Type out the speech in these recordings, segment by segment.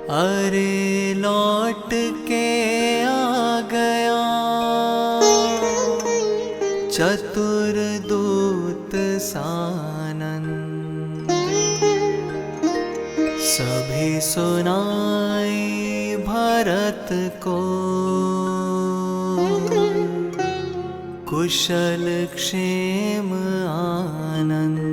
अरे लौट के आ गया चतुर दूत सानंद। सभी सुनाई भरत को कुशल क्षेम आनंद।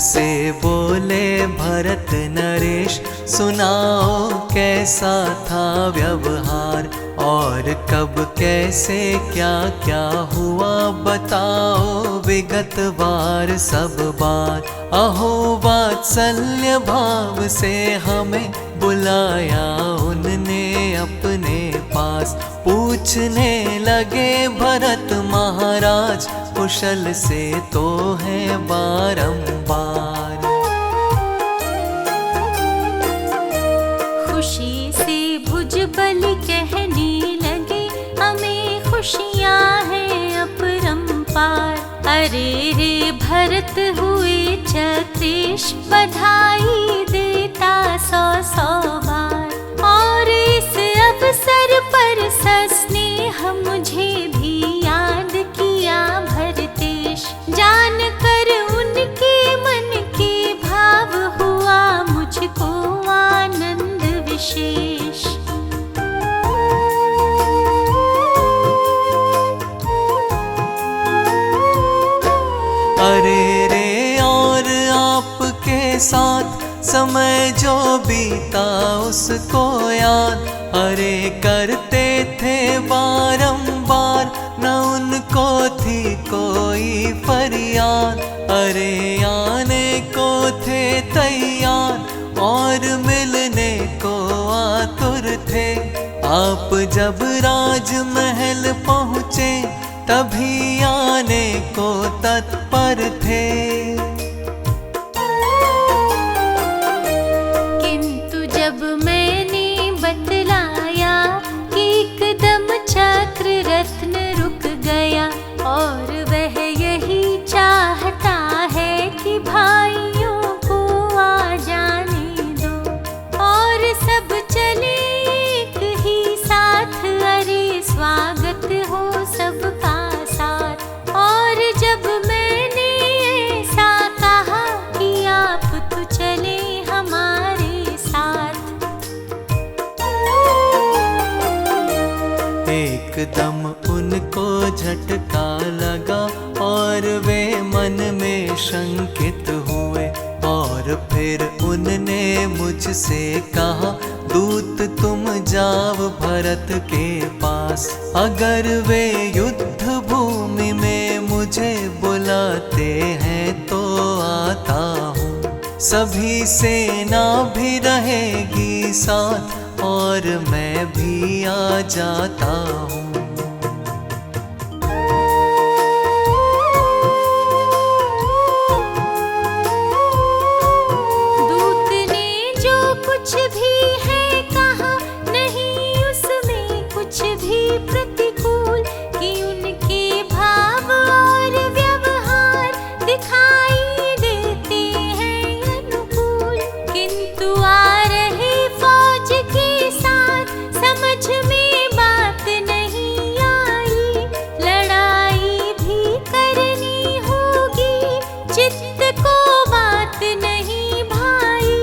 से बोले भरत नरेश, सुनाओ कैसा था व्यवहार और कब कैसे क्या क्या हुआ, बताओ विगत बार सब बात। अहो वात्सल्य भाव से हमें बुलाया उनने अपने पास, पूछने लगे भरत महाराज कुशल से तो है बारंबार। खुशी से भुजबल कहने लगे, हमें खुशियाँ हैं अपरंपार। अरे रे भरत हुए छत्तीस, बधाई देता सौ सौ बार। और इस अवसर पर सस्नेह मुझे भी याद किया भरतेश, जान कर उनके मन के भाव हुआ मुझको आनंद विशेष। अरे रे और आपके साथ समय जो बीता उसको याद, अरे करते थे बारंबार न उनको थी कोई फरियाद। अरे आने को थे तैयार और मिलने को आतुर थे, आप जब राजमहल पहुँचे तभी आने को तत्पर थे। किंतु जब मैंने बतलाया कि एकदम चक्र रत्न रुक गया, और वह यही चाहता है कि भाइयों को आ जाने दो और सब चले एक ही साथ। अरे स्वागत हो सबका साथ। और जब मैंने ऐसा कहा कि आप तो चले हमारे साथ, एकदम उनको झटका लगा और वे मन में शंकित हुए। और फिर उनने मुझसे कहा, दूत तुम जाओ भरत के पास, अगर वे युद्ध भूमि में मुझे बुलाते हैं तो आता हूँ। सभी सेना भी रहेगी साथ और मैं भी आ जाता हूँ। दूत ने जो कुछ भी है कहा, नहीं उसमें कुछ भी प्रतिकूल, कि उनके भाव और व्यवहार दिखाई देते हैं अनुकूल। किंतु आ रहे फौज के साथ समझ में बात नहीं आई, लड़ाई भी करनी होगी चित्त को बात नहीं भाई।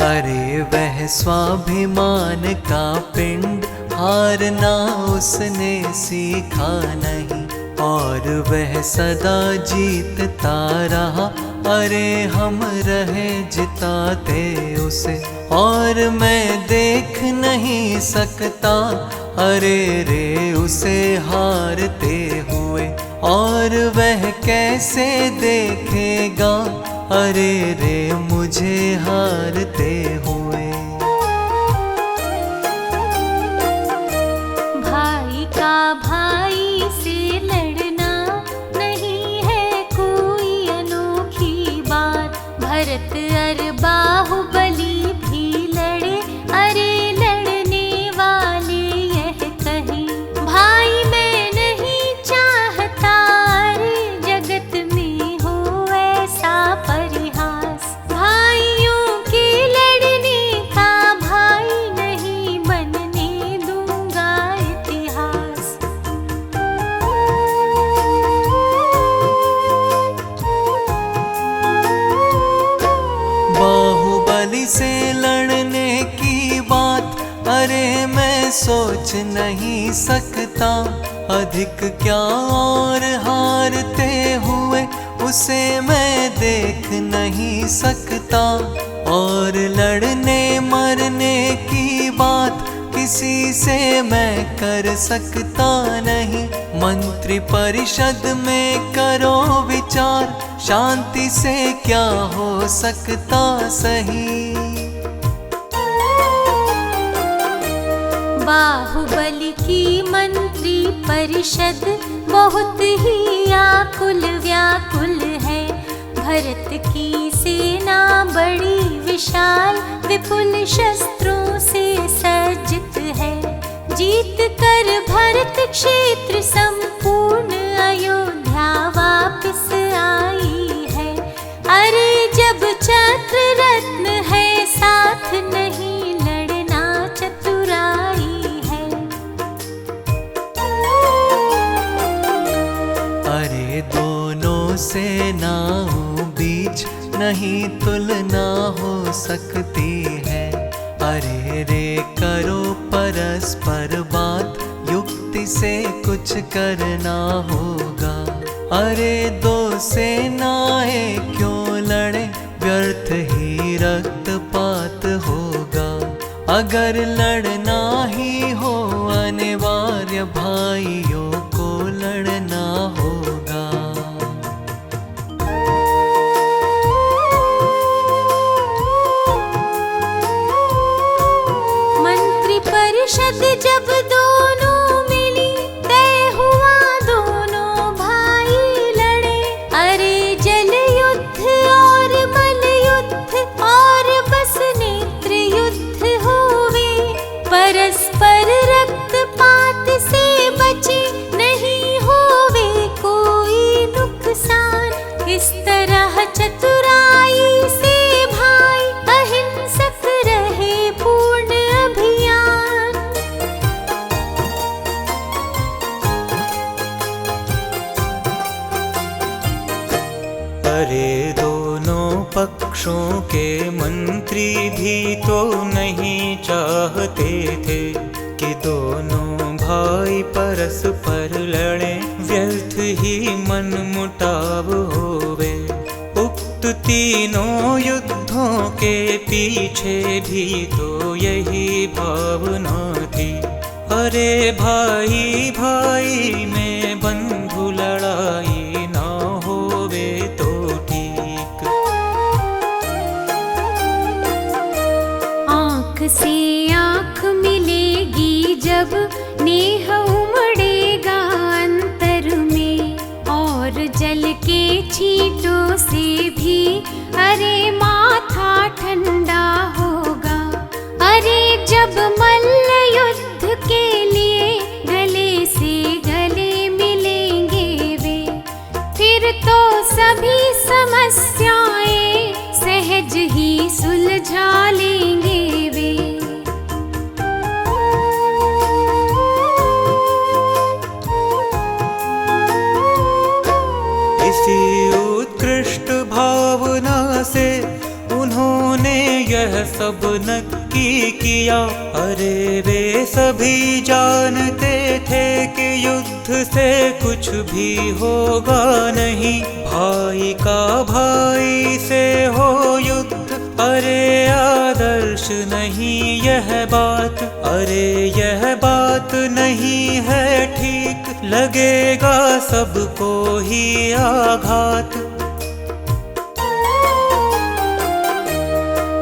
अरे वह स्वाभिमान का पिंड हारना उसने सीखा नहीं, और वह सदा जीतता रहा। अरे हम रहे जिताते उसे और मैं देख नहीं सकता, अरे रे उसे हारते हुए। और वह कैसे देखेगा, अरे रे मुझे हारते हुए। भाई का भाई सोच नहीं सकता, अधिक क्या और हारते हुए उसे मैं देख नहीं सकता। और लड़ने मरने की बात किसी से मैं कर सकता नहीं। मंत्री परिषद में करो विचार, शांति से क्या हो सकता सही। बाहुबली की मंत्री परिषद बहुत ही आकुल व्याकुल है। भरत की सेना बड़ी विशाल विपुल शस्त्रों से सज्जित है। जीत कर भरत क्षेत्र संपूर्ण अयोध्या वापस आई है। अरे जब चक्र रत्न है साथ नहीं लड़ना चतुराई है। अरे दोनों सेनाओं बीच नहीं तुलना हो सकती है। अरे रे करो परस्पर बात, युक्ति से कुछ करना होगा। अरे दो सेनाएं क्यों लड़े, व्यर्थ ही रक्तपात होगा। अगर लड़ना ही हो अनिवार्य, भाइयों को लड़ना होगा। परिषद जब दोनों मिली, तय हुआ दोनों भाई लड़े। अरे जल युद्ध और मल युद्ध और बस नेत्र युद्ध हुए। परस्पर रक्तपात से बचे नहीं होवे कोई नुकसान। इस तरह चतुराई से भाई अहिंसक रहे पूर्ण अभियान। अरे दोनों पक्षों के मंत्री भी तो नहीं चाहते थे कि दोनों भाई परस्पर लड़े, व्यर्थ ही मनमुटाव होवे। उक्त तीनों युद्धों के पीछे भी तो यही भावना थी। अरे भाई भाई में बंधु लड़ाई ना होवे तो ठीक। आँख से आँख मिलेगी जब नेह उमड़ेगा अंतर में। और जल के छींटों से भी अरे माथा ठंडा होगा। अरे जब मल्ल युद्ध के लिए गले से गले मिलेंगे वे, फिर तो सभी समस्याएं सहज ही सुलझा लेंगे वे। इसी उत्कृष्ट भावना से उन्होंने यह सब नक्की किया। अरे वे सभी जानते थे कि युद्ध से कुछ भी होगा नहीं। भाई का भाई से हो युद्ध, अरे आदर्श नहीं यह बात। अरे यह बात नहीं है ठीक, लगेगा सबको ही आघात।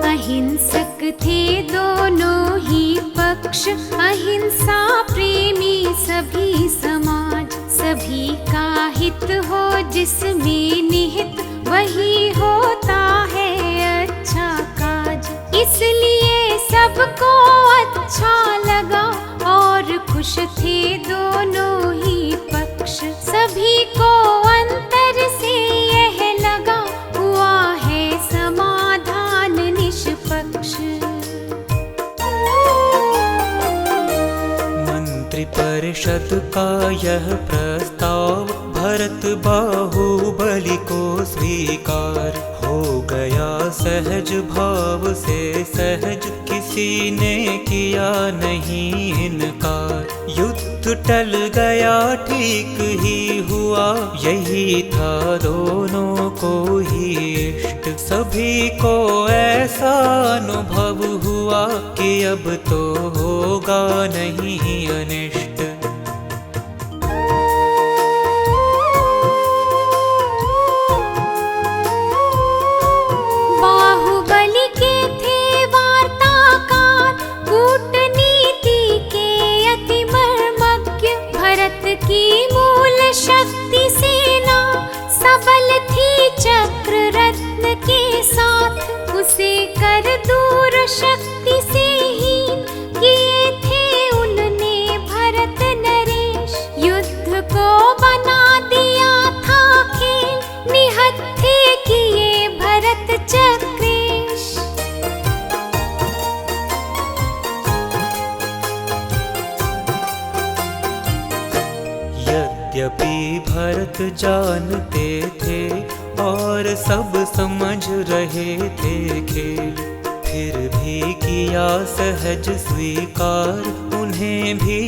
अहिंसक थे दोनों ही पक्ष, अहिंसा प्रेमी सभी समाज। सभी का हित हो जिसमें निहित, वही होता है अच्छा काज। इसलिए सबको अच्छा लगा और खुश थे दोनों ही पक्ष। सभी को अंतर से यह लगा, हुआ है समाधान निष्पक्ष। मंत्री परिषद का यह प्रस्ताव भरत बाहुबली को स्वीकार हो गया सहज भाव से सहज, किसी ने किया नहीं इनकार। युद्ध टल गया ठीक ही हुआ, यही था दोनों को ही इष्ट। सभी को ऐसा अनुभव हुआ कि अब तो होगा नहीं अनिष्ट। बाहुबली के थे वार्ताकार, कूटनीति के अति मर्मज्ञ। भरत की मूल शक्ति सेना सबल थी चक्र रत्न के साथ। उसे कर दूर शक्ति से हीन किए थे उनने भरत नरेश। युद्ध को बना दिया था खेल, निहत थे किए भरत चक्रेश। यद्यपि भरत जानते थे और सब समझ रहे थे खेल, फिर भी किया सहज स्वीकार। उन्हें भी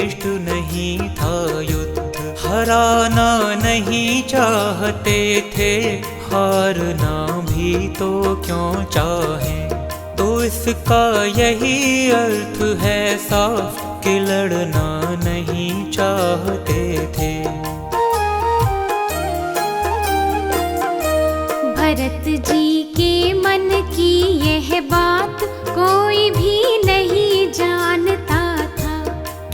इष्ट नहीं था युद्ध, हराना नहीं चाहते थे, हारना भी तो क्यों चाहें। तो इसका यही अर्थ है साफ कि लड़ना नहीं चाहते थे। भरत जी के मन की यह बात कोई भी नहीं जानता था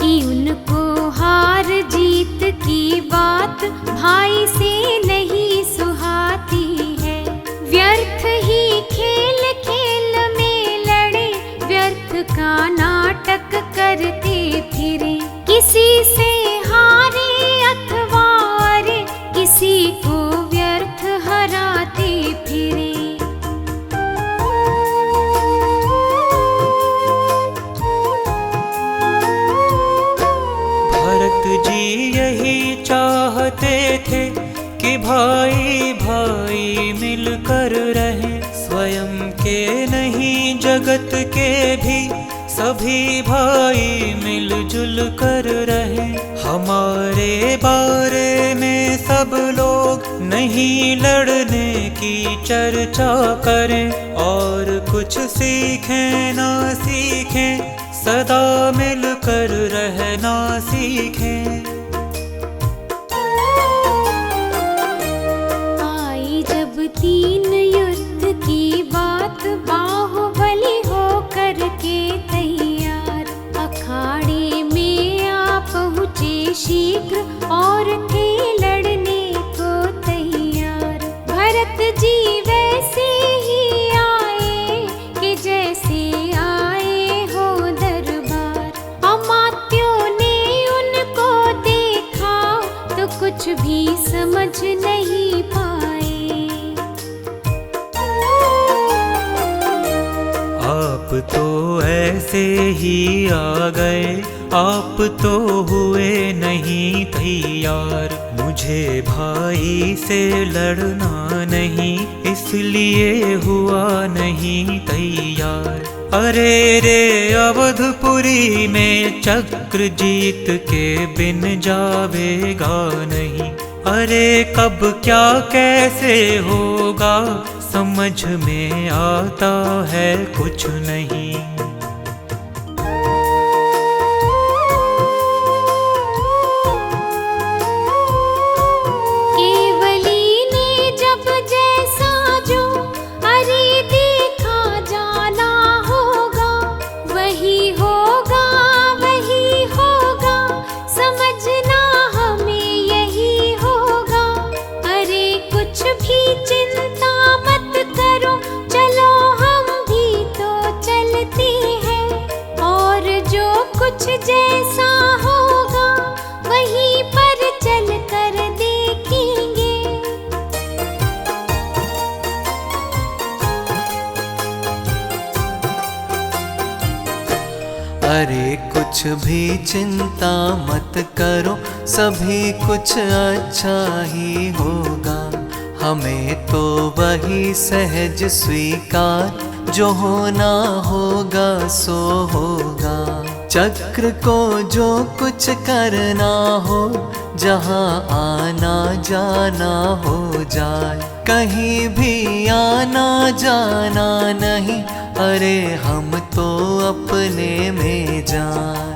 कि उनको हार जीत की बात भाई से नहीं सुहाती है। व्यर्थ ही खेल खेल में लड़े, व्यर्थ का नाटक करते फिरे। किसी से हारे अथवा हारे, किसी को व्यर्थ हराते फिरे। भरत जी यही चाहते थे कि भाई भाई मिलकर रहें, स्वयं के नहीं जगत के भी सभी भाई मिलजुल कर रहें। हमारे बारे में सब लोग नहीं लड़ने की चर्चा करें, और कुछ सीखें ना सीखें, सदा मिलकर रहना सीखें। आई जब तीन युद्ध की बात, बाहुबली हो करके तैयार। अखाड़े में आ पहुँचे शीघ्र और थे लड़ने को तैयार। भरत जी वैसे ही आए कि जैसे आए हो दरबार। अमात्यों ने उनको देखा तो कुछ भी समझ नहीं पाए। आप तो ऐसे ही आ गए, आप तो हुए नहीं तैयार। मुझे भाई से लड़ना नहीं, इसलिए हुआ नहीं तैयार। अरे रे अवधपुरी में चक्र जीत के बिन जावेगा नहीं। अरे कब क्या कैसे होगा, समझ में आता है कुछ नहीं। केवली ने जब जैसा जो अरे देखा जाना होगा, वही होगा वही होगा, समझना हमें यही होगा। अरे कुछ भी चिंता मत करो, चलो हम भी तो चलते हैं। और जो कुछ जैसा होगा वहीं पर चल कर देखेंगे। अरे कुछ भी चिंता मत करो, सभी कुछ अच्छा ही होगा। हमें तो वही सहज स्वीकार, जो होना होगा सो होगा। चक्र को जो कुछ करना हो, जहाँ आना जाना हो जाए। कहीं भी आना जाना नहीं, अरे हम तो अपने में जाए।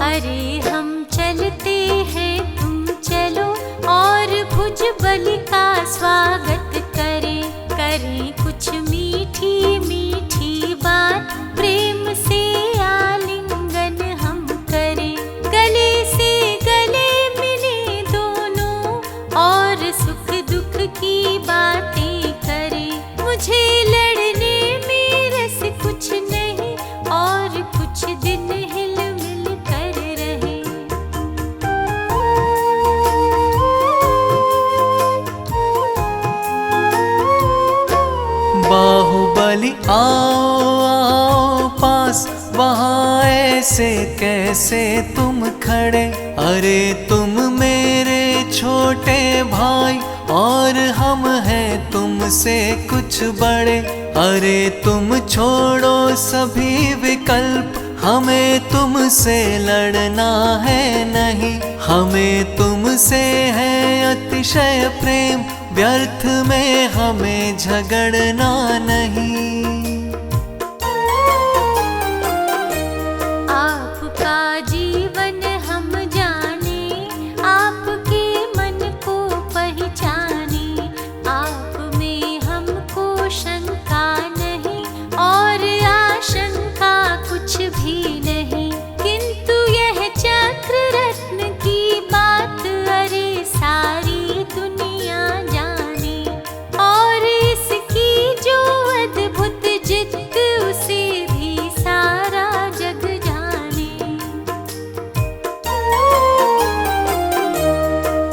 अरे हम चलते हैं तुम चलो, और भुजबल का स्वागत करें। करें कुछ मीठी मीठी बात, प्रेम से आलिंगन हम करें। गले से गले मिले दोनों, और सुख दुख की बातें करें। मुझे लड़ने में रस कुछ नहीं, और कुछ दिन हिल मिल कर रहे। बाहुबली आओ आओ पास, वहाँ ऐसे कैसे तुम खड़े। अरे तुम मेरे छोटे भाई, और हम हैं तुमसे कुछ बड़े। अरे तुम छोड़ो सभी विकल्प, हमें तुमसे लड़ना है नहीं। हमें तुमसे है अतिशय प्रेम, व्यर्थ में हमें झगड़ना नहीं। आपका जीवन हम जाने, आपके मन को पहचाने। आप में हमको शंका नहीं, और आशंका कुछ भी नहीं। किंतु यह चक्र रत्न की बात, अरे सारी दुनिया जाने। और इसकी जो अद्भुत जित, उसे भी सारा जग जाने।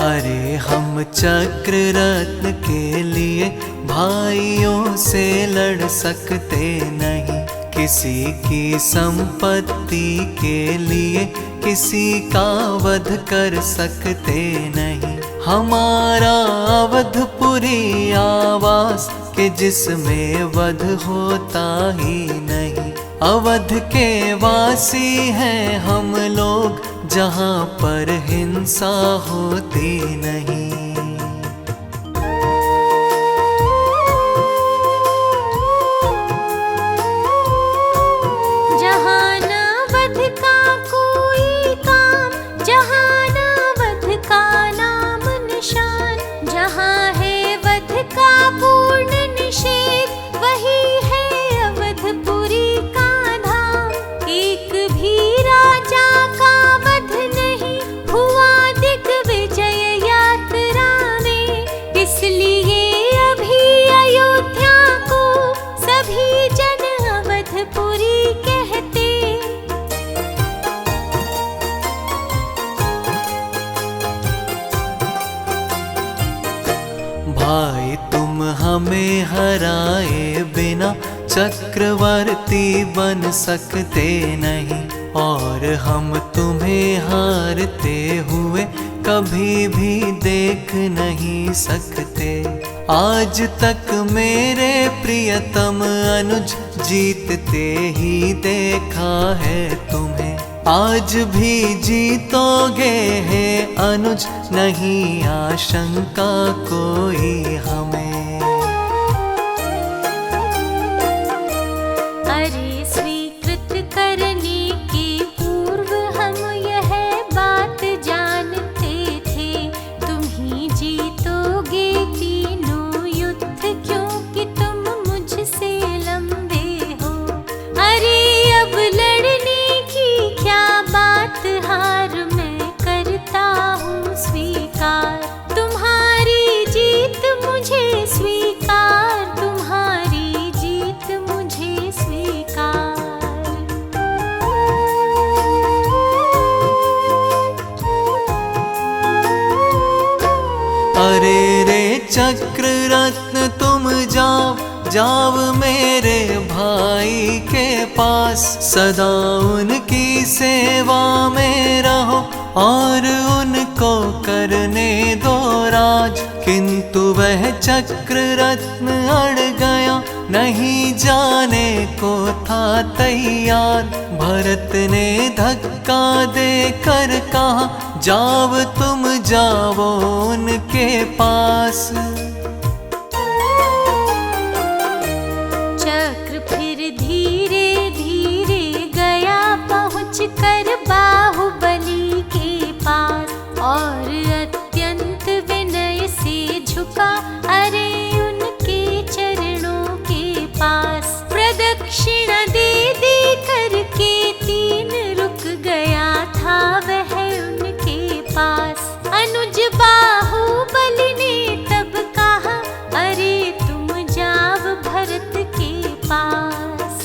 अरे हम चक्र रत्न के लिए भाइयों से लड़ सकते नहीं। किसी की संपत्ति के लिए किसी का वध कर सकते नहीं। हमारा अवधपुरी आवास, के जिसमें वध होता ही नहीं। अवध के वासी हैं हम लोग, जहाँ पर हिंसा होती नहीं। जहाँ ना वध का कोई काम, जहाँ ना वध का नाम निशान। जहाँ है वध का पूर्ण निषेध, वही है अवधपुरी का धाम। एक भी राजा का वध नहीं हुआ दिग्विजय यात्रा में। इसलिए अभी अयोध्या को सभी जन अवधपुरी कहते। भाई तुम हमें हराए बिना चक्रवर्ती बन सकते नहीं, और हम तुम्हें हारते हुए कभी भी देख नहीं सकते। आज तक मेरे प्रियतम अनुज जीतते ही देखा है तुम्हें। आज भी जीतोगे हे अनुज, नहीं आशंका कोई हमें। अरे स्वीकृत करने के पूर्व हम यह बात जानते थे, तुम ही जीतोगे तीनों युद्ध, क्योंकि तुम मुझसे लंबे हो। अरे अब लड़ने की क्या बात, हार मैं करता हूँ स्वीकार। तुम्हारी जीत मुझे स्वीकार, तुम्हारी जीत मुझे स्वीकार। अरे रे चक्र रत्न तुम जाओ, जाओ मेरे भाई के पास। सदा उनकी सेवा में रहो, और उनको कर किंतु वह चक्र रत्न अड़ गया, नहीं जाने को था तैयार। भरत ने धक्का देकर कहा, जाओ तुम जाओ उनके पास। चक्र फिर धीरे धीरे गया, पहुँच कर बाहुबली के पास, और अत्यंत विनय से झुका, अरे उनके चरणों के पास। प्रदक्षिणा दे दे करके 3 रुक गया था वह उनके पास। अनुज बाहुबली ने तब कहा, अरे तुम जाओ भरत के पास।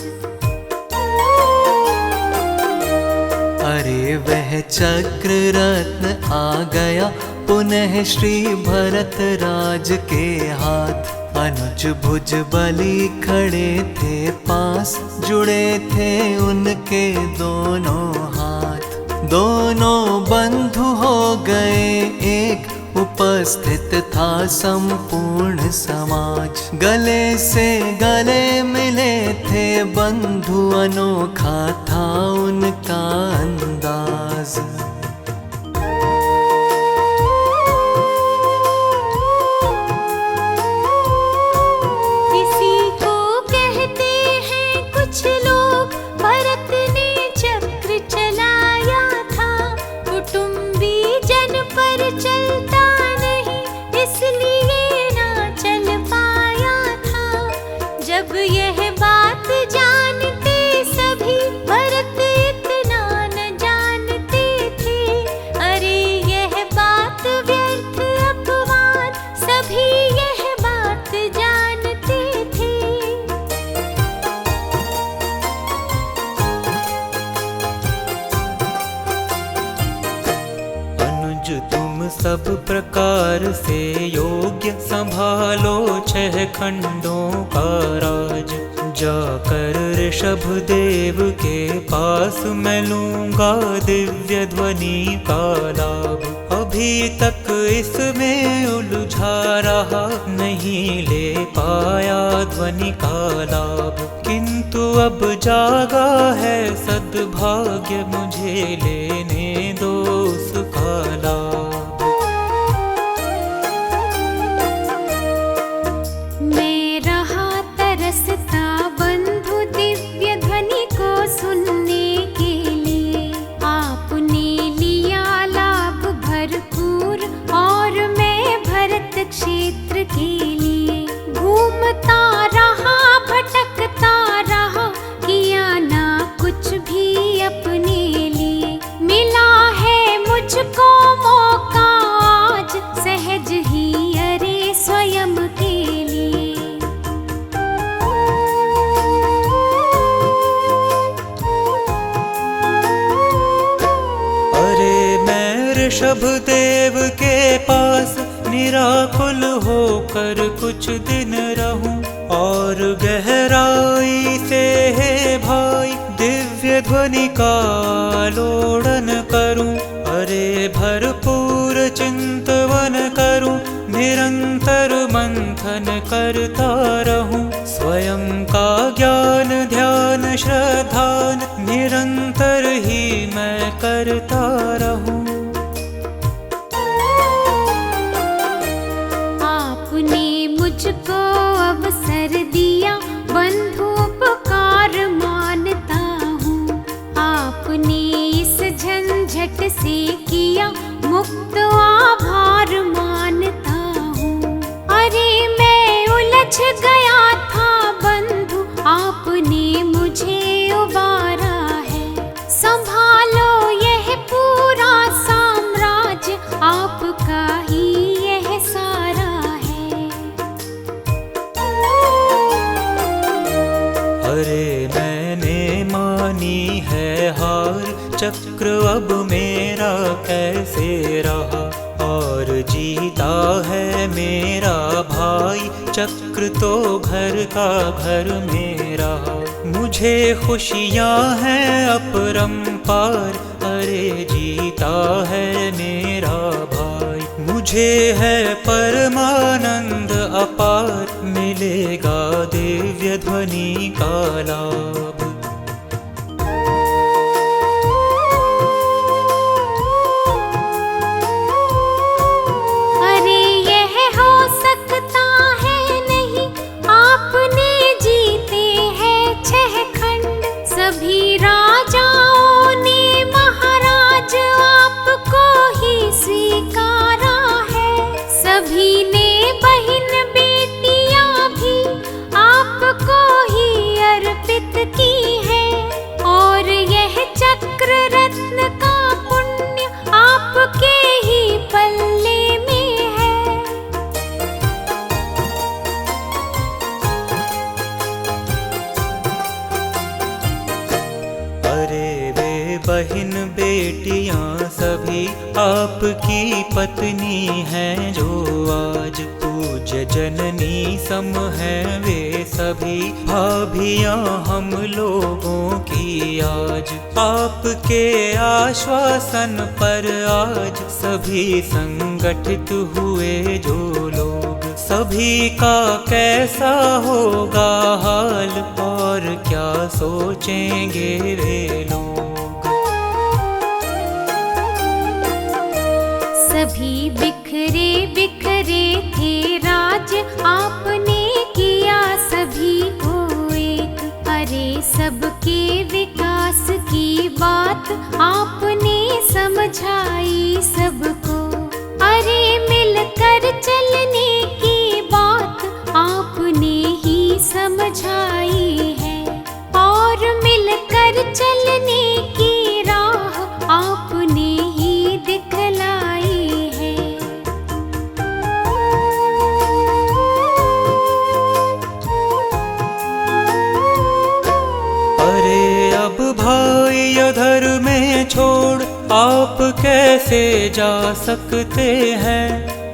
अरे वह चक्र रत्न आ गया पुनः श्री भरत राज के हाथ। अनुज भुज बलि खड़े थे पास, जुड़े थे उनके दोनों हाथ। दोनों बंधु हो गए एक, उपस्थित था संपूर्ण समाज। गले से गले मिले थे बंधु, अनोखा था उनका अंदाज। इसी को कहते हैं कुछ लोग, भरत ने चक्र चलाया था, कुटुंबी जन पर चलता नहीं, इसलिए ना चल पाया था। जब यह बात जानते सभी, भरत इतना न जानते थे, अरे यह बात व्यर्थ अपमान, सभी यह बात जानते थे। अनुज तुम सब प्रकार से योग्य, संभालो 6 खंडों का राज। जाकर ऋषभ देव के पास मैं लूंगा दिव्य ध्वनि का लाभ। अभी तक इसमें उलझा रहा, नहीं ले पाया ध्वनि का लाभ। किंतु अब जागा है सद्भाग्य, मुझे लेने दो उसका लाभ। मैं रहा तरसता बंधु दिव्य ध्वनि को सुनने के लिए, आपने लिया लाभ भरपूर, और मैं भरत क्षेत्र के लिए घूमता रहा, भटकता रहा, किया ना कुछ भी अपने लिए। मिला है मुझको मौका आज, सहज ही अरे स्वयं के लिए। अरे मैं ऋषभ देव के पास निराकुल होकर कुछ दिन रहूं, और गहराई से है भाई दिव्य ध्वनि का लोड़न करूं। अरे भरपूर चिंतवन करूं, निरंतर मंथन करता रहूं। स्वयं का ज्ञान ध्यान श्रद्धान, निरंतर ही मैं करता रहूं। आपने मुझको अवसर दिया, बंधु उपकार मानता हूँ। आपने इस झंझट से किया मुक्त, आभार मानता हूँ। अरे मैं उलझ गया था बंधु, आपने मुझे उबारा है। संभालो यह पूरा साम्राज्य, आपका ही यह सारा है। अरे मैंने मानी है हार, चक्र अब मेरा कैसे रहा। और जीता है मेरा भाई, चक्र तो घर का घर मेरा। मुझे खुशियाँ हैं अपरंपार, अरे जीता है मेरा भाई। मुझे तुझे है परमानंद अपार, मिलेगा दिव्य ध्वनि का लाभ। अरे यह हो सकता है नहीं, आपने जीते हैं 6 खंड। सभी राजाओं ने महाराज आपको ही स्वीकारा है। सभी ने बहन बेटियां भी आपको ही अर्पित की है। और यह चक्र रत्न का पुण्य आपके ही पल्ले में है। अरे वे बहन बेटियां सभी आपकी पत्नी हैं, जो आज पूज्य जननी सम हैं। वे सभी भाभियां हम लोगों की आज, आपके आश्वासन पर आज सभी संगठित हुए जो लोग। सभी का कैसा होगा हाल, और क्या सोचेंगे वे लोग। सभी बिखरे बिखरे थे राज्य, आपने किया सभी को एक। अरे सबके विकास की बात आपने समझाई सबको। अरे मिलकर चलने की बात आपने ही समझाई है। और मिलकर चलने की राह आपने ही दिखलाई है। अरे अब भाई अधर में छोड़ आप कैसे जा सकते हैं।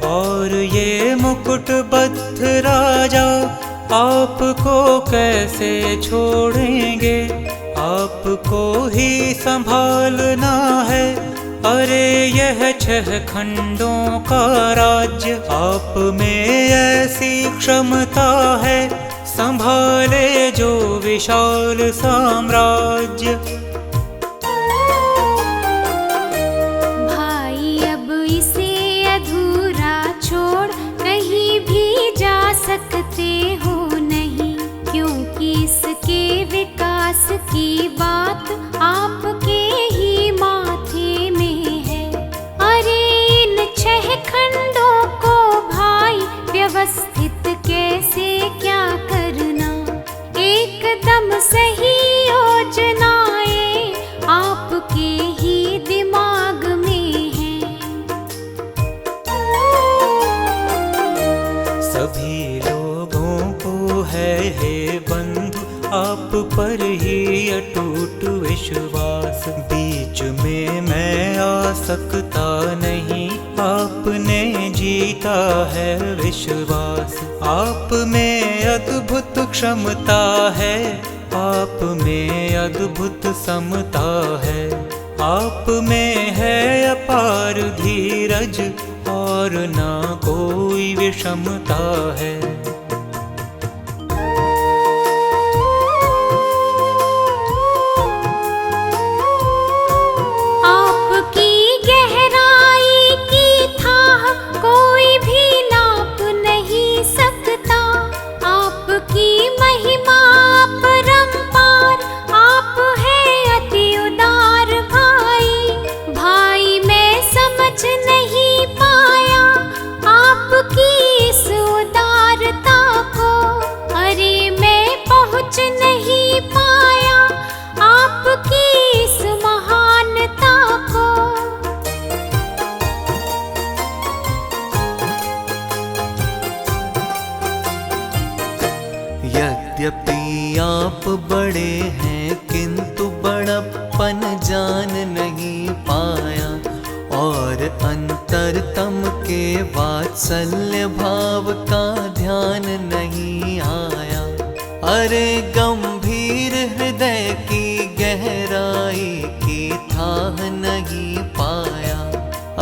और ये मुकुटबद्ध राजा आपको कैसे छोड़ेंगे। आपको ही संभालना है। अरे यह 6 खंडों का राज्य, आप में ऐसी क्षमता है, संभाले जो विशाल साम्राज्य। भाई अब इसे अधूरा छोड़ कहीं भी जा सकते हो नहीं, क्योंकि इसके विकास की बात आपके ही माथे में है। अरे इन 6 खंडों को भाई व्यवस्थित कैसे क्या करना, एकदम सही योजनाएं आपके ही दिमाग में है। सभी लोगों को है हे बंधु आप पर ही अटूट विश्वास। बीच में मैं आ सकता नहीं, आपने जीता है विश्वास। आप में अद्भुत क्षमता है, आप में अद्भुत समता है। आप में है अपार धीरज, और ना कोई विषमता है। आपकी गहराई की थाह कोई भी नाप नहीं सकता। आपकी महिमा परंपार, आप है अति उदार भाई। भाई मैं समझ नहीं पाया आपकी इस उदारता को। अरे मैं पहुँच नहीं पाया आपकी इस महानता को। यद्यपि आप बड़े हैं, किंतु बड़प्पन जान नहीं पाया। और अंतरतम के वात्सल्य भाव का ध्यान नहीं आया। अरे गंभीर हृदय की गहराई की थाह नहीं पाया।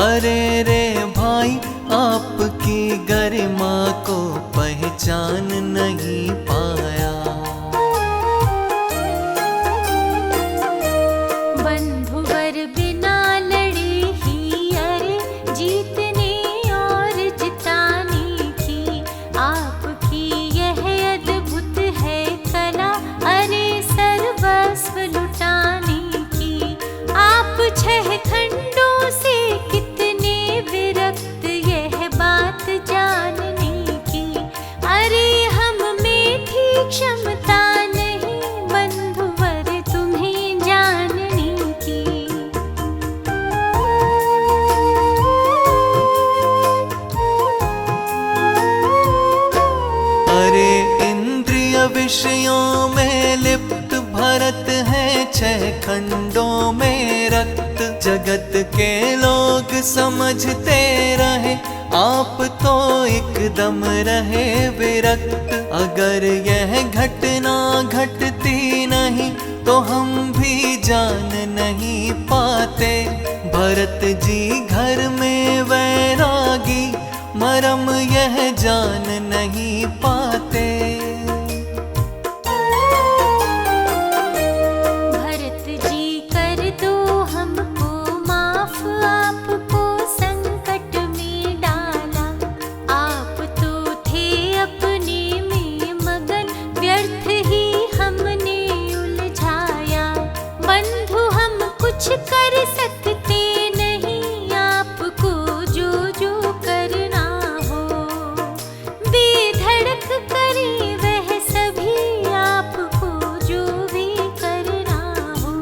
अरे रे भाई आपकी गरिमा को पहचान नहीं पाया। बंधुवर बिना लड़े ही अरे जीतने और जिताने की आपकी यह अद्भुत है कला, अरे सर्वस्व लुटाने की। आप 6 खंडों से कितने विरक्त यह बात जानने की, अरे हम में थी क्षमता नहीं बंधुवर तुम्हें जानने की। अरे इंद्रिय विषयों में लिप्त भरत है 6 खंडों में रक्त। जगत के लोग समझते रहे, आप तो एकदम रहे विरक्त। अगर यह घटना घटती नहीं तो हम भी जान नहीं पाते। भरत जी घर में वैरागी, मरम यह जान नहीं पाते। भरत जी कर दो हमको माफ, आपको संकट में डाला। आप तो थे अपने में मगन, व्यर्थ ही हमने उलझाया। बंधु हम कुछ कर सकते नहीं, आपको जो जो करना हो। बेधड़क करें वह सभी, आपको जो भी करना हो।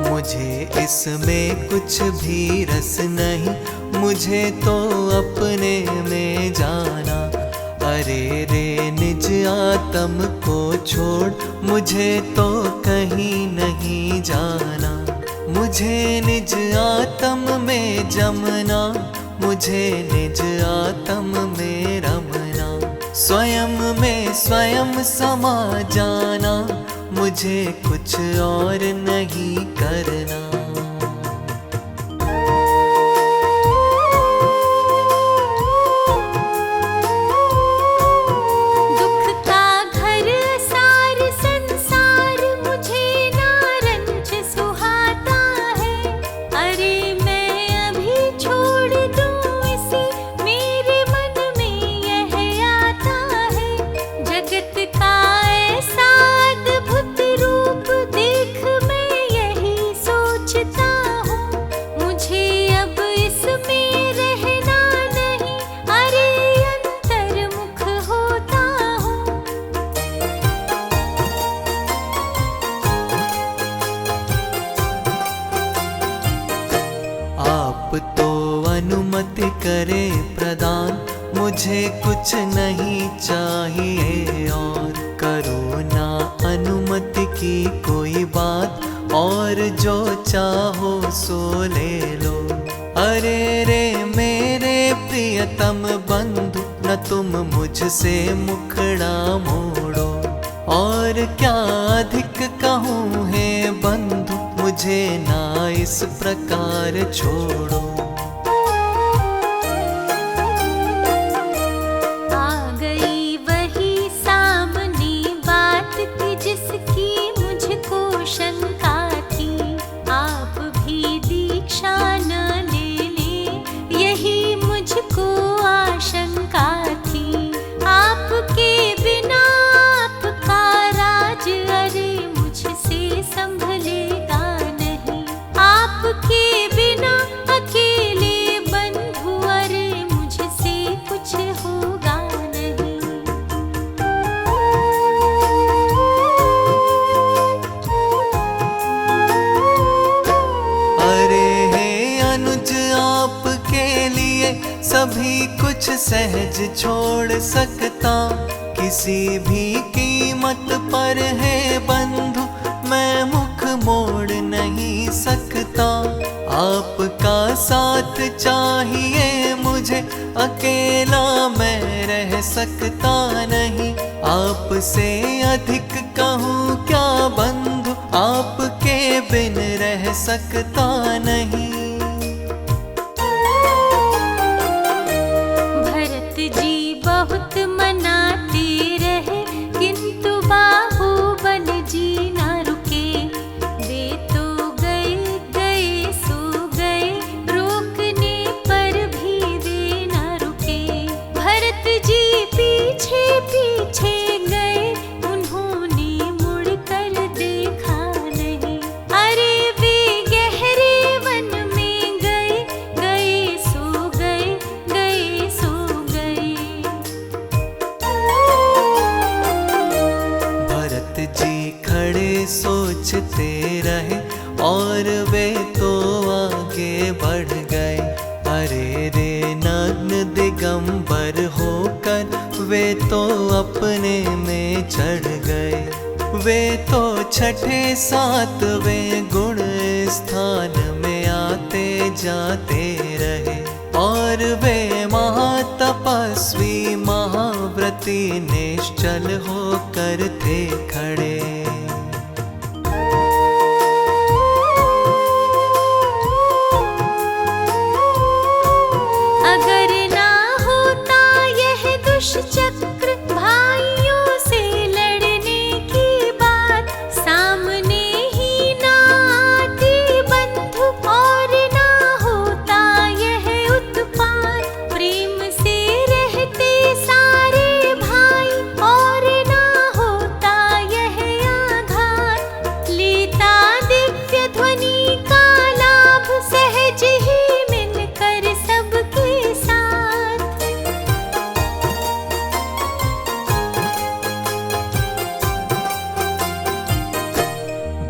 मुझे इसमें कुछ भी रस नहीं, मुझे तो अपने में जाना। अरे रे निज आत्म को छोड़, मुझे तो कहीं नहीं जाना। मुझे निज आत्म में जमना, मुझे निज आत्म में रमना। स्वयं में स्वयं समा जाना, मुझे कुछ और नहीं करना। दुख का घर सार संसार मुझे नारंज सुहाता है। अरे मैं अभी छोड़ दूं इसे, मेरे मन में यह आता है। जगत का ऐसा अद्भुत रूप देख मैं यही सोचता हूँ। मुझे अब इसमें रहना नहीं, अरे अंतर्मुख होता हूँ। आप तो अनुमति करे प्रदान, मुझे कुछ नहीं चाहिए और। करो ना अनुमति की कोई बात, और जो चाहो सो ले लो। अरे रे मेरे प्रियतम बंधु, न तुम मुझसे मुखड़ा मोड़ो। और क्या अधिक कहूँ हे बंधु, मुझे ना इस प्रकार छोड़ो। आ गई वही सामने बात कि जिसकी मुझको शंका थी। आप भी दीक्षा न ले ले, यही मुझको आशंका थी। आपके बिना आपका राज अरे मुझसे संभलेगा नहीं। आपके बिना अकेले बंधु अरे मुझसे कुछ होगा नहीं। अरे हे अनुज आपके लिए सभी कुछ सहज छोड़ सकता। किसी भी कीमत पर है बंधु, मैं मुख मोड़ नहीं सकता। आपका साथ चाहिए मुझे, अकेला मैं रह सकता नहीं। आपसे अधिक कहूँ क्या बंधु, आपके बिन रह सकता नहीं। सोचते रहे और वे तो आगे बढ़ गए। अरे रे नग्न दिगंबर होकर वे तो अपने में चढ़ गए। वे तो छठे सातवें गुण स्थान में आते जाते रहे और वे महातपस्वी महाव्रती निश्चल होकर थे खड़े। अगर ना होता यह दुष्चक्र भाइयों से लड़ने की बात, सामने ही ना आती बंधु और ना होता यह उत्पात। प्रेम से रहते सारे भाई और ना होता यह आघात। लेता दिव्य ध्वनि का लाभ सहज ही मिलकर सबके साथ।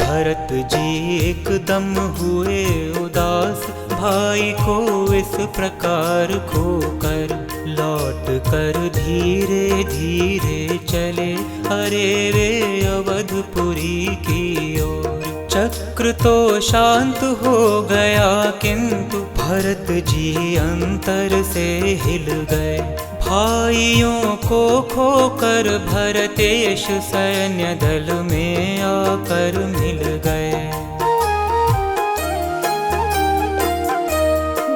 भरत जी एकदम हुए उदास, भाई को इस प्रकार खोकर। लौट कर धीरे धीरे चले अरे वे अवधपुरी की ओर। चक्र तो शांत हो गया किंतु भरत जी अंतर से हिल गए। भाइयों को खोकर भरतेश सैन्य दल में आकर मिल गए।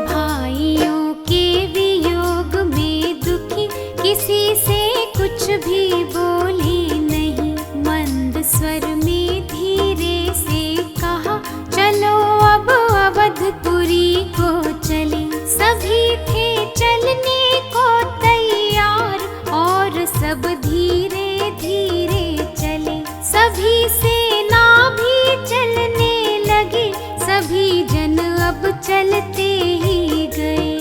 भाइयों के वियोग में दुखी किसी से कुछ भी बोली नहीं। मंद स्वर में धीरे से कहा चलो अब अवधपुरी को चले। सभी थे चलने को तैयार और सब धीरे धीरे चले। सभी सेना भी चलने लगे, सभी जन अब चलते ही गए।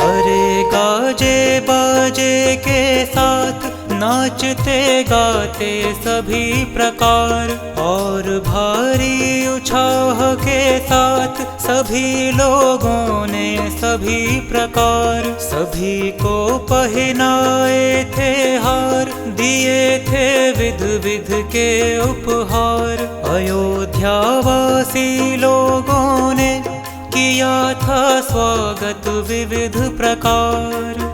अरे गाजे बाजे के साथ नाचते गाते सभी प्रकार और भारी उत्साह के साथ सभी लोगों ने सभी प्रकार सभी को पहनाए थे हार, दिए थे विध विध के उपहार। अयोध्यावासी लोगों ने किया था स्वागत विविध प्रकार।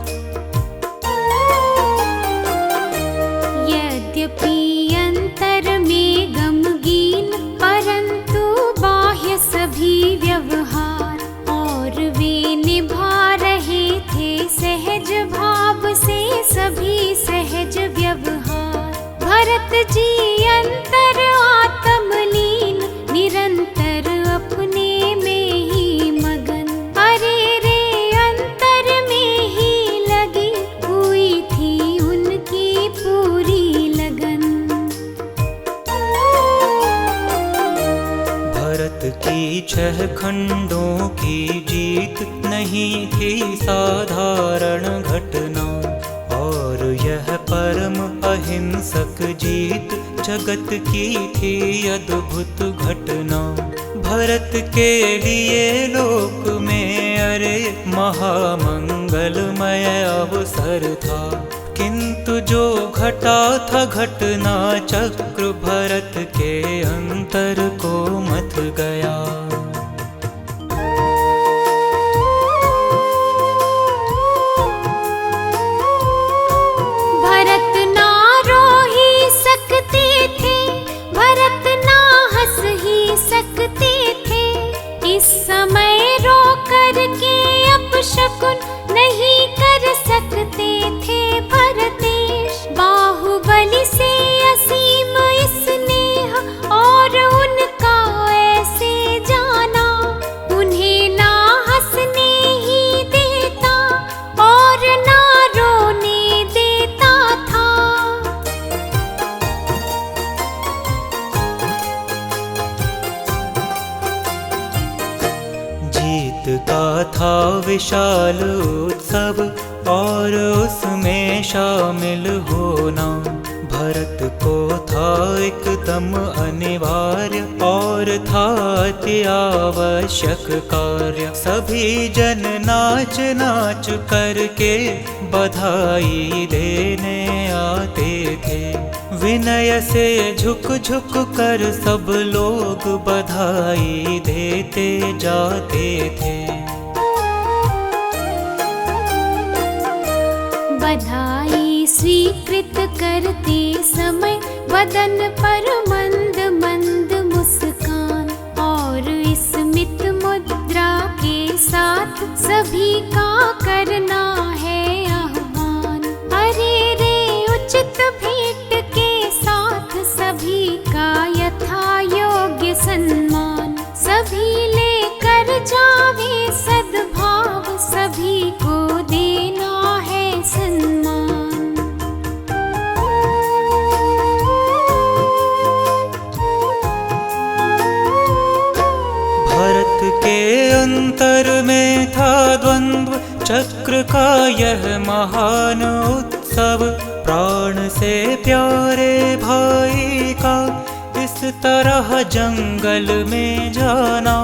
यद्यपि अंतर में गमगीन परंतु बाह्य सभी व्यवहार और वे निभा रहे थे सहज भाव से सभी सहज व्यवहार। भरत जी अंतर आत्मलीन निरंतर अपने में ही मगन। अरे रे अंतर में ही लगी हुई थी उनकी पूरी लगन। भरत की 6 खंडों की जीत नहीं थी साधारण घटना और यह परम अहिंसक जीत जगत की थी अद्भुत घटना। भरत के लिए लोक में अरे महामंगलमय अवसर था, किंतु जो घटा था घटना चक्र भरत के अंतर को मथ गया। भरत ना रो ही सकते थे, भरत ना हंस ही सकते थे। इस समय रो कर के अपशकुन नहीं कर सकते थे भरतेश। बाहुबली से असीम स्नेह और उनका ऐसे जाना उन्हें ना हंसने ही देता और ना रोने देता था। जीत का था विशाल उत्सव और उसमें शामिल होना भरत को था एकदम अनिवार्य और था अति आवश्यक कार्य। सभी जन नाच नाच करके बधाई देने आते थे। विनय से झुक झुक कर सब लोग बधाई देते जाते थे। बधाई स्वीकृत करते समय बदन पर मंद मंद मुस्कान और स्मित मुद्रा के साथ सभी का करना है आह्वान। अरे रे उचित भेंट के साथ सभी का यथा योग्य सम्मान। सभी लेकर जावे सद्भाव, सभी को देना है सम्मान। भरत के अंतर में था द्वंद्व, चक्र का यह महान उत्सव। प्राण से प्यारे भाई का इस तरह जंगल में जाना,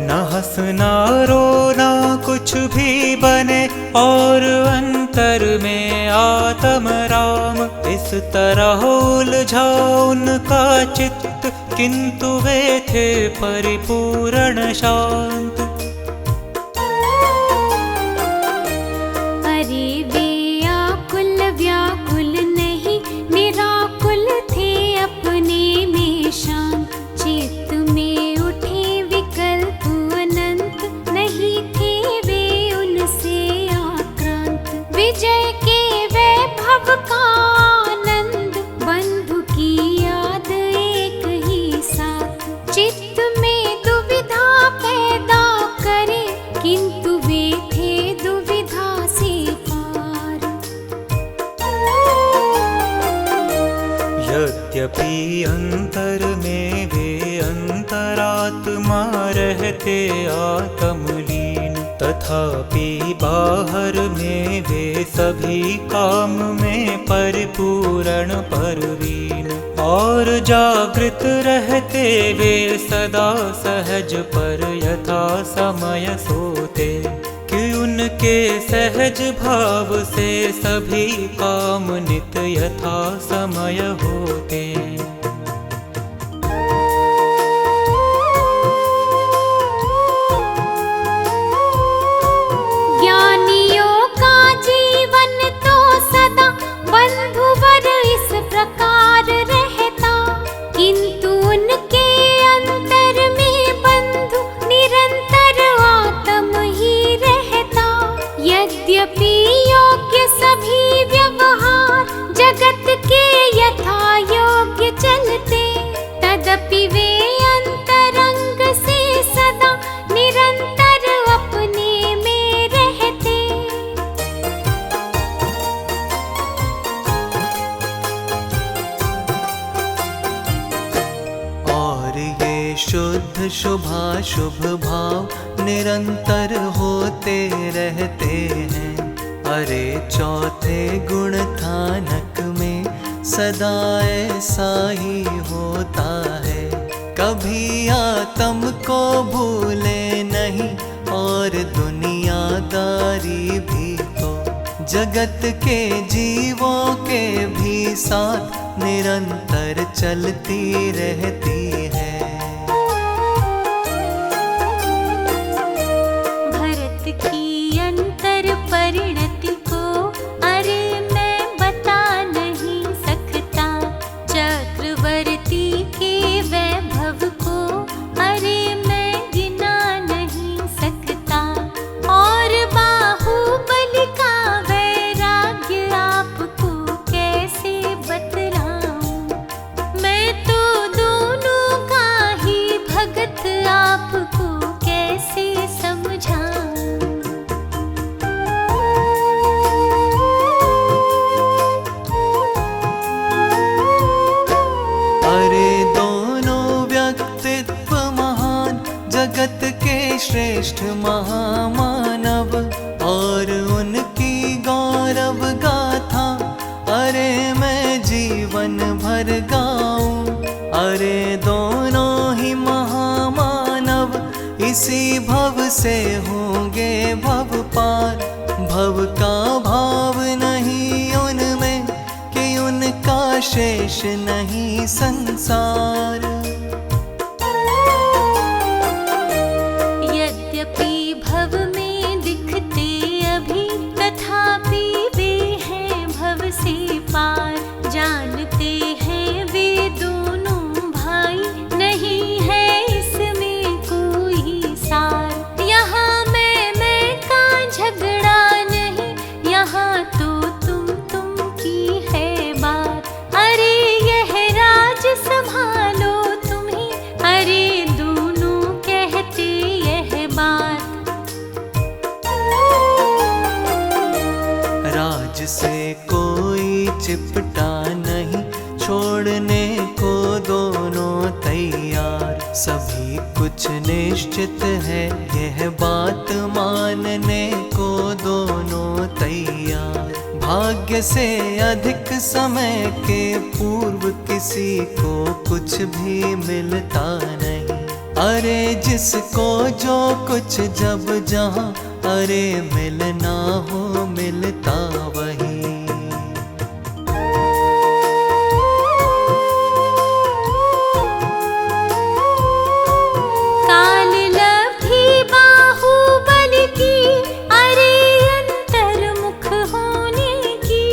न हंसना रोना कुछ भी बने और अंतर में आत्म राम। इस तरह उलझा उनका चित्त, किंतु वे थे परिपूर्ण शांत। अरे वे आकुल व्याकुल नहीं, निराकुल थे अपने में शांत। चित्त में उठे विकल्प अनंत, नहीं थे वे उनसे आक्रांत। विजय के वैभव का आनंद, बंधु की याद एक ही साथ। चित्त में दुविधा पैदा करे, किंतु वे थे दुविधा से पार। यद्यपि अंतर में वे अंतरात्मा रहते आत्मलीन, तथापि बाहर में वे सभी काम में परिपूर्ण परवीन। और जागृत रहते वे सदा सहज पर यथा समय सोते, कि उनके सहज भाव से सभी काम नित यथा समय होते। ज्ञानियों का जीवन तो सदा बंधुवर इस प्रकार रहता, किंतु उनके अंतर में बंधु निरंतर आत्म ही रहता। यद्यपि योग्य सभी व्यवहार जगत के यथा योग्य चलते, तदपि वे अंतरंग से सदा निरंतर अपने में रहते। और ये शुद्ध शुभाशुभ भाव निरंतर होते रहते हैं। अरे चौथे गुण थानक में सदा ऐसा ही होता है। कभी आत्म को भूले नहीं और दुनियादारी भी तो जगत के जीवों के भी साथ निरंतर चलती रहती है। भरत की अंतर परिणति को अरे मैं बता नहीं सकता। चक्रवर्ती के वैभव को अरे मैं गिना नहीं सकता। और बाहुबली का वैराग्य आपको कैसे बतलाऊं। मैं तो दोनों का ही भगत आपको कैसे समझाऊं। अरे दोनों व्यक्तित्व महान, जगत के श्रेष्ठ महामानव, और उनकी गौरव इसी भव से होंगे भव पार। भव का भाव नहीं उनमें कि उनका शेष नहीं संसार। यद्यपि भव में दिखते अभी तथापि वे हैं भव से पार। जानते हैं वे दोनों भाई नहीं है इसमें कोई सार। यहाँ मैं का झगड़ा नहीं, यहाँ तो तुम की है बात। अरे यह राज संभालो तुम ही, अरे दोनों कहते यह बात। राज से कोई चिपटा नहीं, छोड़ने को दोनों तैयार। सभी कुछ निश्चित है, यह बात मानने को दोनों तैयार। भाग्य से अधिक समय के पूर्व किसी को कुछ भी मिलता नहीं। अरे जिसको जो कुछ जब जहाँ, अरे मिलना हो मिलता वही। काल लब्धि बाहुबल की, अरे अंतर्मुख होने की।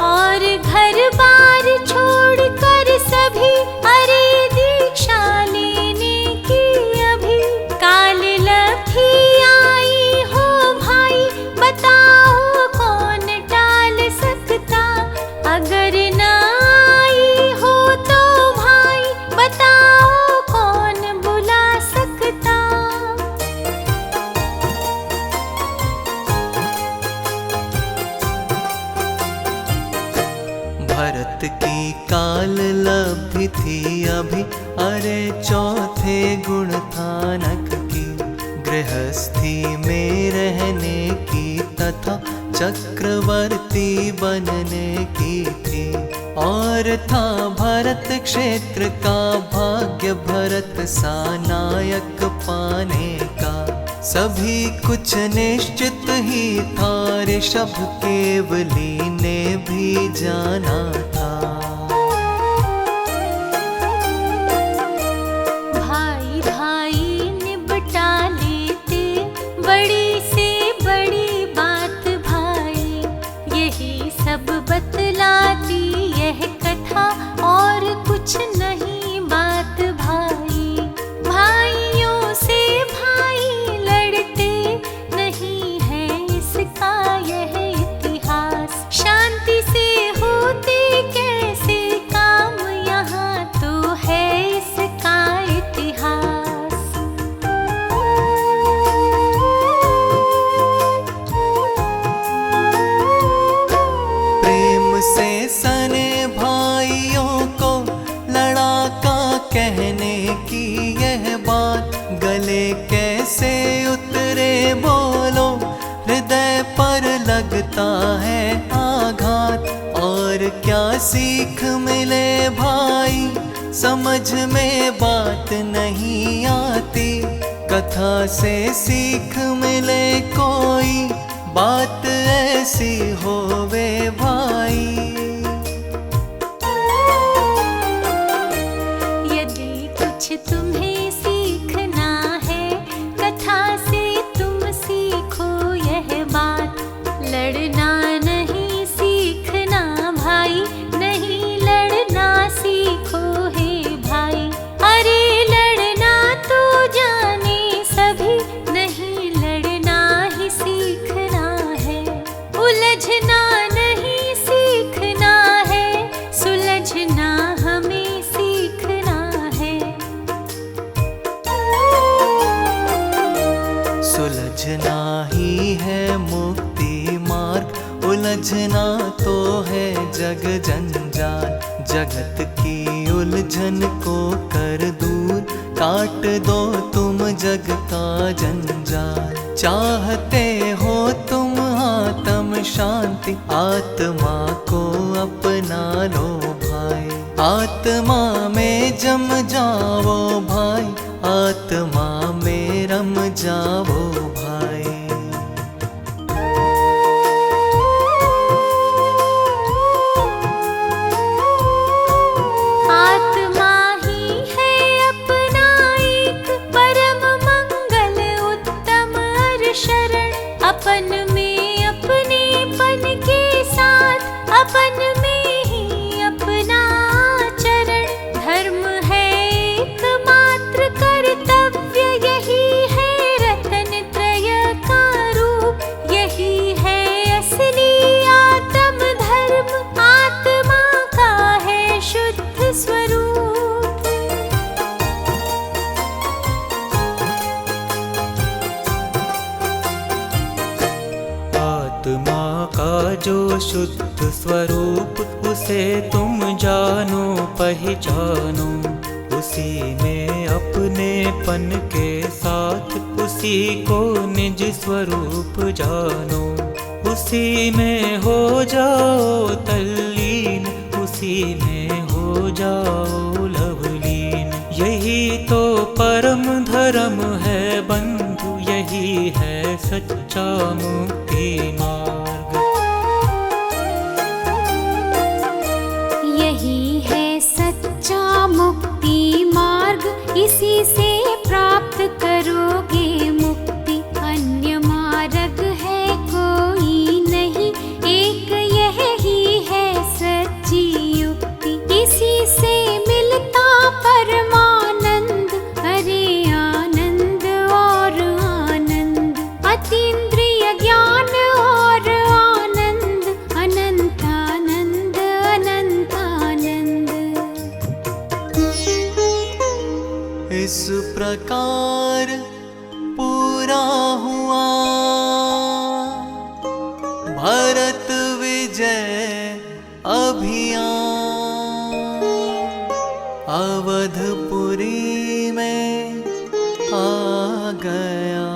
और घर बार छोड़ कर सभी, अरे दीक्षा लेने की अभी। काल लब्धि आई हो भाई, बताओ कौन टाल सकता। अगर ना आई हो तो भाई, बताओ कौन बुला सकता। भरत की काल लब्धि थी अभी, अरे चौथे गुण थानक की। गृहस्थी में रहने की तथा चक्रवर्ती बनने की थी। और था भरत क्षेत्र का भाग्य, भरत सा नायक पाने का। सभी कुछ निश्चित ही था, ऋषभ केवली ने भी जाना था। भाई भाई निपटा लेते बड़ी से बड़ी बात भाई। यही सब बतलाती यह कथा, और कुछ नहीं बात भाई। भाइयों से भाई लड़ते नहीं है इसका यह इतिहास। शांति से होते कैसे काम, यहाँ तो है इसका इतिहास। प्रेम से सने भाइयों को लड़ाका कहने की यह बात। गले कैसे उतरे बोलो, हृदय पर लगता है आघात। और क्या सीख मिले भाई, समझ में बात नहीं आती। कथा से सीख मिले कोई, बात ऐसी होवे भाई। यदि कुछ तुम्हें सीखना है, कथा से तुम सीखो यह बात। लड़ना नहीं सीखना भाई, नहीं लड़ना सीखो हे भाई। अरे लड़ना तो जाने सभी, नहीं लड़ना ही सीखना है। उलझना नहीं सीखना है, सुलझना हमें सीखना है। सुलझना ही है मुक्ति मार्ग, उलझना तो है जग जंजाल। जगत की उलझन को कर दूर, काट दो तुम जग का जंजाल। चाहते हो तुम आत्म शांति, आत्मा को अपना लो भाई। आत्मा में जम जाओ भाई, आत्मा में रम जाओ भाई। आत्मा ही है अपना एक परम मंगल उत्तम अर शरण। अपन में अपनेपन के साथ अपन में ही अपना आचरण। धर्म है एकमात्र कर्तव्य, यही है रतन त्रय का रूप। यही है असली आत्म धर्म, आत्मा का है शुद्ध स्वरूप। आत्मा का जो शुद्ध स्वरूप, उसे तुम जानो पहचानो। उसी में अपनेपन के साथ उसी को निज स्वरूप जानो। उसी में हो जाओ तल्लीन, उसी में हो जाओ लवलीन। यही तो परम धर्म है बंधु, यही है सच्चा मुक्ति मार्ग। यही है सच्चा मुक्ति मार्ग, इसी से प्राप्त करोगे मुक्ति। अन्य मार्ग है कोई नहीं, एक यही है सच्ची युक्ति। इसी से मिलता परमानंद, अरे आनंद और आनंद। अतीन्द्रिय ज्ञान और आनंद, अनंत आनंद अनंत आनंद। इस प्रकार पूरा हुआ भरत विजय अभियान। अवधपुरी में आ गया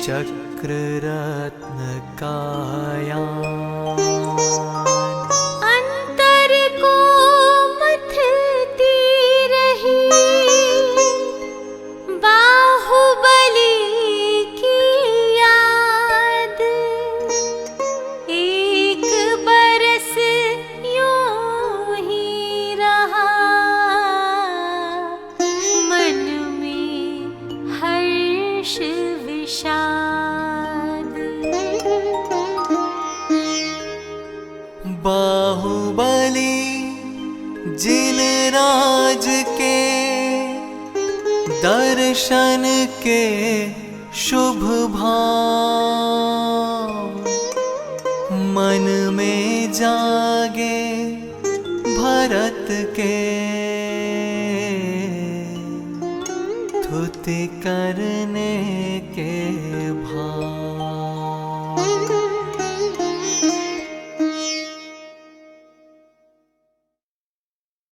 चक्र रत्न का यान। अंतर को मथती रही बाहुबली की याद। एक बरस यूं ही रहा मन में हर्ष विषाद। बाहुबली जिन राज के दर्शन के शुभ भाव मन में जागे भरत के। स्तुति करने